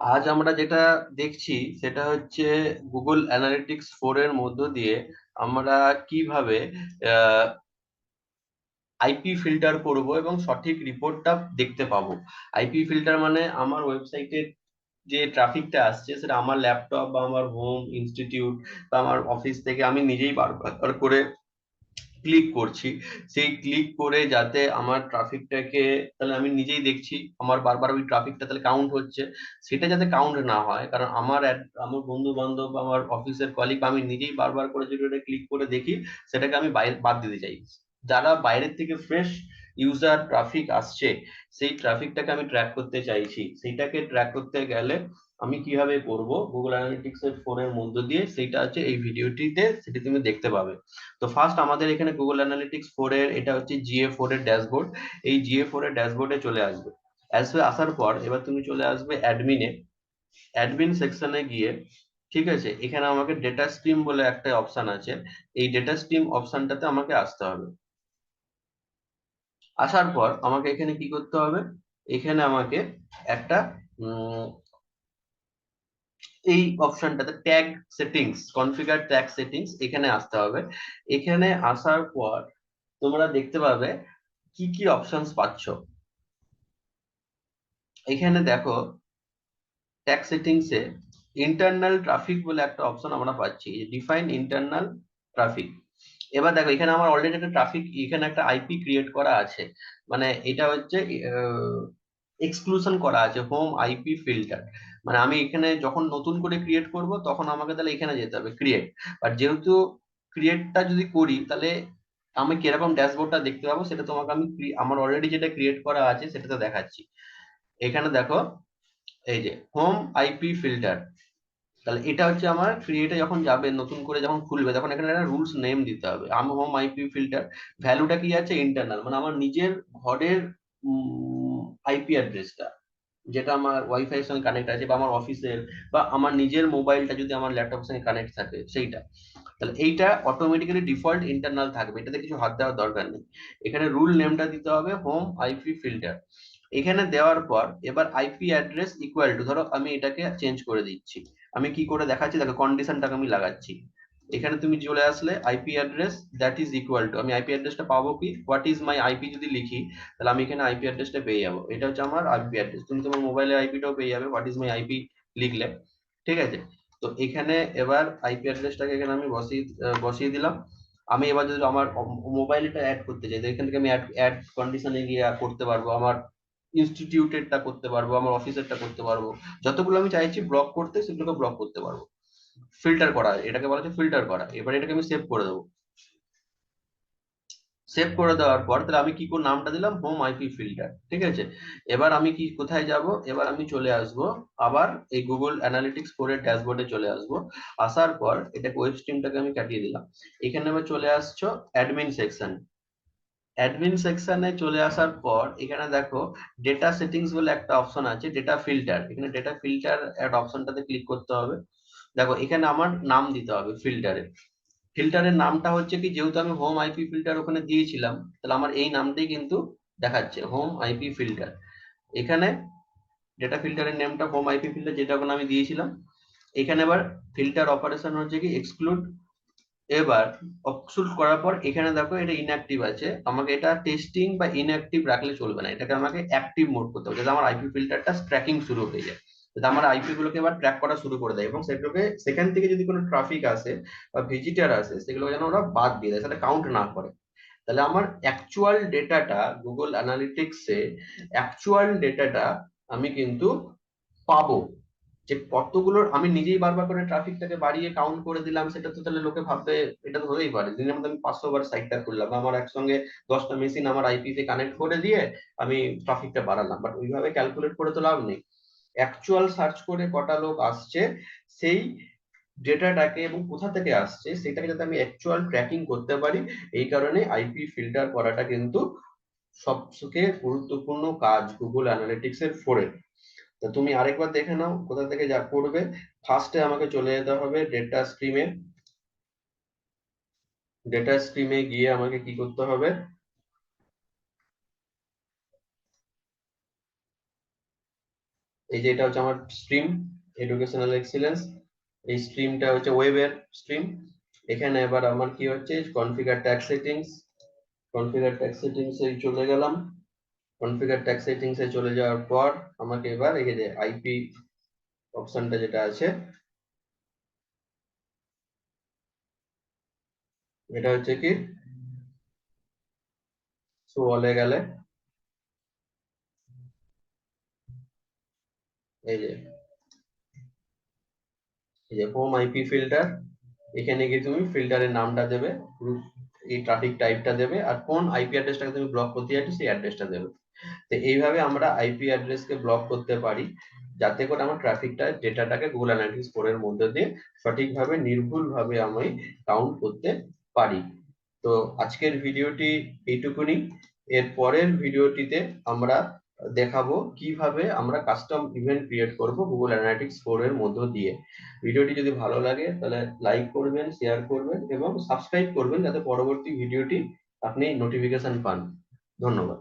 আজ আমরা যেটা দেখছি সেটা হচ্ছে গুগল অ্যানালিটিক্স 4 এর মধ্য দিয়ে আমরা কিভাবে আইপি ফিল্টার করব এবং সঠিক রিপোর্টটা দেখতে পাবো। আইপি ফিল্টার মানে আমার ওয়েবসাইটে যে ট্রাফিকটা আসছে সেটা আমার ল্যাপটপ বা আমার হোম ইনস্টিটিউট বা আমার অফিস থেকে আমি নিজেই বারবার করে ক্লিক করছি। সেই ক্লিক করে যাতে আমার ট্রাফিকটাকে, তাহলে আমি নিজেই দেখছি আমার বারবার ওই ট্রাফিকটা তাহলে কাউন্ট হচ্ছে, সেটা যাতে কাউন্ট না হয়। কারণ আমার বন্ধু বান্ধব বা আমার অফিসের কলিগ আমি নিজেই বারবার করে যদি ওটা ক্লিক করে দেখি, সেটাকে আমি বাইরে বাদ দিতে চাই। যারা বাইরের থেকে ফ্রেশ ইউজার ট্রাফিক আসছে সেই ট্রাফিকটাকে আমি ট্র্যাক করতে চাইছি। সেইটাকে ট্র্যাক করতে গেলে আমি কিভাবে করব গুগল অ্যানালিটিক্স এর ফোনের মধ্য দিয়ে, সেইটা হচ্ছে এই ভিডিওটিতে, সেটি তুমি দেখতে পাবে। তো ফার্স্ট আমাদের এখানে গুগল অ্যানালিটিক্স 4 এর এটা হচ্ছে GA4 এর ড্যাশবোর্ড। এই GA4 এর ড্যাশবোর্ডে চলে আসবে। আসবে আসার পর এবার তুমি চলে আসবে অ্যাডমিনে। অ্যাডমিন সেকশনে গিয়ে, ঠিক আছে, এখানে আমাকে ডেটা স্ট্রিম বলে একটা অপশন আছে। এই ডেটা স্ট্রিম অপশনটাতে আমাকে আসতে হবে। আসার পর আমাকে এখানে কি করতে হবে, এখানে আমাকে একটা এই অপশনটাতে tag settings, configure tag settings, এখানে আসতে হবে। এখানে আসার পর তোমরা দেখতে পাবে কি কি অপশনস পাচ্ছ। এখানে দেখো ট্যাগ সেটিংস এ ইন্টারনাল ট্রাফিক বলে একটা অপশন আমরা পাচ্ছি, ডিফাইন ইন্টারনাল ট্রাফিক। এবার দেখো এখানে আমার অলরেডি একটা ট্রাফিক, এখানে একটা আইপি ক্রিয়েট করা আছে। মানে এটা হচ্ছে এক্সক্লুশন করা আছে হোম আইপি ফিল্টার। মানে আমি এখানে যখন নতুন করে ক্রিয়েট করব তখন আমাকে তাহলে এখানে যেতে হবে ক্রিয়েট। আর যেহেতু ক্রিয়েটটা যদি করি তাহলে আমি কিরকম ড্যাশবোর্ডটা দেখতে পাবো সেটা তোমাকে আমি আমার অলরেডি যেটা ক্রিয়েট করা আছে সেটাতে দেখাচ্ছি। এখানে দেখো এই যে হোম আইপি ফিল্টার, তাহলে এটা হচ্ছে আমার ক্রিয়েটে যখন যাবে নতুন করে যখন খুলবে তখন এখানে একটা রুলস নেম দিতে হবে। আমি হোম আইপি ফিল্টার ভ্যালুটা কি আছে, ইন্টারনাল, মানে আমার নিজের ঘরের আইপি অ্যাড্রেসটা, যেটা আমার ওয়াইফাই এর সঙ্গে কানেক্ট আছে, বা আমার অফিসের, বা আমার নিজের মোবাইলটা যদি আমার ল্যাপটপের সঙ্গে কানেক্ট থাকে সেইটা। তাহলে এইটা অটোমেটিক্যালি ডিফল্ট ইন্টারনাল থাকবে, এটাতে কিছু হাত দেওয়ার দরকার নেই। এখানে রুল নেমটা দিতে হবে হোম আইপি ফিল্টার। এখানে দেওয়ার পর এবার আইপি অ্যাড্রেস ইকুয়াল টু, ধরো আমি এটাকে চেঞ্জ করে দিচ্ছি। আমি কি করে দেখাচ্ছি দেখো, কন্ডিশনটাকে আমি লাগাচ্ছি। এখানে তুমি চলে আসলে IP address that is equal to, আমি আইপি অ্যাড্রেসটা পাবো কি, হোয়াট ইজ মাই আইপি যদি লিখি তাহলে আমি এখানে আইপি অ্যাড্রেসটা পেয়ে যাবো। এটা হচ্ছে আমার আইপি অ্যাড্রেস, তুমি তোমার মোবাইলের আইপিটাও পেয়ে যাবে হোয়াট ইজ মাই আইপি লিখলে। ঠিক আছে, তো এখানে এবার আইপি অ্যাড্রেসটাকে এখানে আমি বসিয়ে দিলাম। আমি এবার যদি আমার মোবাইলটা অ্যাড করতে চাই তো এখান থেকে আমি অ্যাড কন্ডিশনে গিয়ে করতে পারবো, আমার ইনস্টিটিউটেরটা করতে পারবো, আমার অফিসেরটা করতে পারবো। যতগুলো আমি চাইছি ব্লক করতে সেগুলোকে ব্লক করতে পারবো। ফিল্টার করা, এটাকে বলা হচ্ছে ফিল্টার করা। এবার এটাকে আমি সেভ করে দেবো। সেভ করে দেওয়ার পর তাহলে আমি কি করে নামটা দিলাম হোম আইপি ফিল্টার, ঠিক আছে। এবার আমি কি কোথায় যাব, এবার আমি চলে আসব আবার এই গুগল অ্যানালিটিক্স করে ড্যাশবোর্ডে চলে আসব। আসার পর এটা ওয়েব স্ট্রিমটাকে আমি কাটিয়ে দিলাম। এখানে আমি চলে আসছো অ্যাডমিন সেকশন। অ্যাডমিন সেকশনে চলে আসার পর এখানে দেখো ডেটা সেটিংস বলে একটা অপশন আছে, ডেটা ফিল্টার। এখানে ডেটা ফিল্টার এড অপশনটাতে ক্লিক করতে হবে। দেখো এখানে আমার নাম দিতে হবে ফিল্টারে। ফিল্টারের নামটা হচ্ছে কি, যেহেতু আমি হোম আইপি ফিল্টার ওখানে দিয়েছিলাম তাহলে আমার এই নামটাই কিন্তু দেখাচ্ছে হোম আইপি ফিল্টার। এখানে ডেটা ফিল্টারের নেমটা হোম আইপি ফিল্টার যেটা ওখানে আমি দিয়েছিলাম। এখানে এবার ফিল্টার অপারেশন হচ্ছে কি এক্সক্লুড। এবার এক্সক্লুড করার পর এখানে দেখো এটা ইনঅ্যাক্টিভ আছে, আমাকে এটা টেস্টিং বা ইনঅ্যাক্টিভ রাখলে চলবে না, এটাকে আমাকে অ্যাক্টিভ মোড করতে হবে যাতে আমার আইপি ফিল্টারটা ট্র্যাকিং শুরু হয়ে যায়, যাতে আমার আইপি গুলোকে এবার ট্র্যাক করা শুরু করে দেয় এবং সেগুলোকে সেখান থেকে যদি কোনো ট্রাফিক আসে বা ভিজিটার আসে সেগুলো যেন ওরা বাদ দিয়ে দেয়, সেটা কাউন্ট না করে। তাহলে আমার অ্যাকচুয়াল ডেটাটা গুগল অ্যানালিটিক্সে, অ্যাকচুয়াল ডেটাটা আমি কিন্তু পাবো। যে কতগুলোর আমি নিজেই বারবার করে ট্রাফিকটাকে বাড়িয়ে কাউন্ট করে দিলাম, সেটা তো তাহলে লোকে ভাববে, এটা তো হতেই পারে দিনের মধ্যে আমি 500 বার সাইটটা করলাম, আমার একসঙ্গে 10টা মেশিন আমার আইপি তে কানেক্ট করে দিয়ে আমি ট্রাফিকটা বাড়ালাম, বাট ওইভাবে ক্যালকুলেট করে তো লাভ নেই। অ্যাকচুয়াল সার্চ করে কটা লোক আসছে, সেই ডেটাটাকে এবং কোথা থেকে আসছে সেটাকে যাতে আমি অ্যাকচুয়াল ট্র্যাকিং করতে পারি, এই কারণে আইপি ফিল্টার করাটা কিন্তু সবথেকে গুরুত্বপূর্ণ কাজ গুগল অ্যানালিটিক্স এর ফোরে। তো তুমি আরেকবার দেখে নাও কোথা থেকে যা করবে। ফার্স্টে আমাকে চলে যেতে হবে ডেটা স্ট্রিমে। ডেটা স্ট্রিমে গিয়ে আমাকে কি করতে হবে, এই যে এটা হচ্ছে আমার স্ট্রিম এডুকেশনাল এক্সিলেন্স, এই স্ট্রিমটা হচ্ছে ওয়েবের স্ট্রিম। এখানে এবার আমার কি হচ্ছে configure tag settings, configure tag settings এ চলে গেলাম। কনফিগার ট্যাগ সেটিংস এ চলে যাওয়ার পর আমাকে এবার এই যে আইপি অপশনটা যেটা আছে, এটা হচ্ছে কি শো অলে গেলে এই যে হোম আইপি ফিল্টার, এখানে গিয়ে তুমি ফিল্টারের নামটা দেবে, এই ট্রাফিক টাইপটা দেবে, আর কোন আইপি অ্যাড্রেসটাকে তুমি ব্লক করতে চাইছো সেই অ্যাড্রেসটা দেবে। তো এইভাবে আমরা আইপি অ্যাড্রেসকে ব্লক করতে পারি, যাতে করে আমার ট্রাফিকটা ডেটাটাকে গুগল অ্যানালিটিক্স 4 এর মধ্যে দিয়ে সঠিকভাবে নির্ভুলভাবে আমি কাউন্ট করতে পারি। তো আজকের ভিডিওটি এইটুকুনি। এর পরের ভিডিওটিতে আমরা দেখাবো কিভাবে আমরা কাস্টম ইভেন্ট ক্রিয়েট করব গুগল অ্যানালিটিক্স 4 এর মধ্য দিয়ে। ভিডিওটি যদি ভালো লাগে তাহলে লাইক করবেন, শেয়ার করবেন এবং সাবস্ক্রাইব করবেন, যাতে পরবর্তী ভিডিওটি আপনি নোটিফিকেশন পান। ধন্যবাদ।